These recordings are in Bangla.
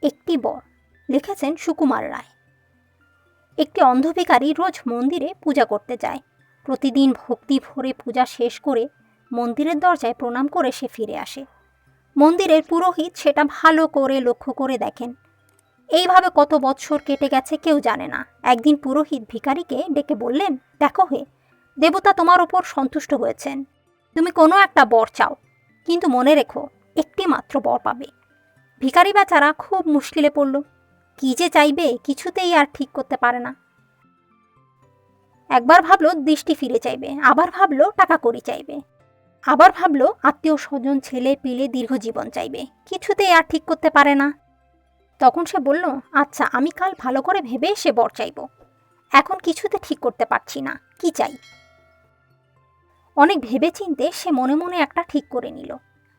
একটি বর, লিখেছেন সুকুমার রায়। একটি অন্ধ ভিখারি রোজ মন্দিরে পূজা করতে যায়। প্রতিদিন ভক্তি ভরে পূজা শেষ করে মন্দিরের দরজায় প্রণাম করে সে ফিরে আসে। মন্দিরের পুরোহিত সেটা ভালো করে লক্ষ্য করে দেখেন। এইভাবে কত বৎসর কেটে গেছে কেউ জানে না। একদিন পুরোহিত ভিখারিকে ডেকে বললেন, দেখো হে, দেবতা তোমার ওপর সন্তুষ্ট হয়েছেন। তুমি কোনো একটা বর চাও, কিন্তু মনে রেখো একটি মাত্র বর পাবে। ভিখারি বেচারা খুব মুশকিলে পড়ল। কি যে চাইবে কিছুতেই আর ঠিক করতে পারে না। একবার ভাবলো দৃষ্টি ফিরে চাইবে, আবার ভাবলো টাকা কড়ি চাইবে, আবার ভাবলো আত্মীয় স্বজন ছেলে পিলে দীর্ঘজীবন চাইবে। কিছুতেই আর ঠিক করতে পারে না। তখন সে বলল, আচ্ছা আমি কাল ভালো করে ভেবে সে বর চাইব। এখন কিছুতে ঠিক করতে পারছি না, কি চাই। অনেক ভেবে চিনতে সে মনে মনে একটা ঠিক করে নিল।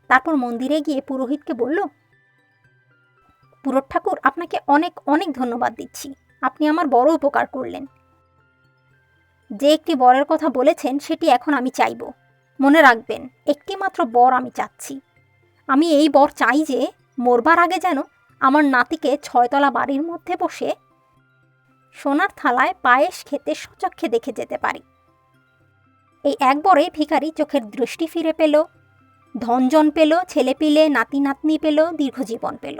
তারপর মন্দিরে গিয়ে পুরোহিতকে বলল, পুরোহিত ঠাকুর, আপনাকে অনেক অনেক ধন্যবাদ দিচ্ছি। আপনি আমার বড় উপকার করলেন। যে একটি বরের কথা বলেছেন সেটি এখন আমি চাইব। মনে রাখবেন, একটি মাত্র বর আমি চাচ্ছি। আমি এই বর চাই যে মরবার আগে যেন আমার নাতিকে 6তলা বাড়ির মধ্যে বসে সোনার থালায় পায়েস খেতে সচক্ষে দেখে যেতে পারি। এই এক বরে ভিখারি চোখের দৃষ্টি ফিরে পেল, ধনজন পেল, ছেলে পিলে নাতি নাতনি পেল, দীর্ঘজীবন পেল।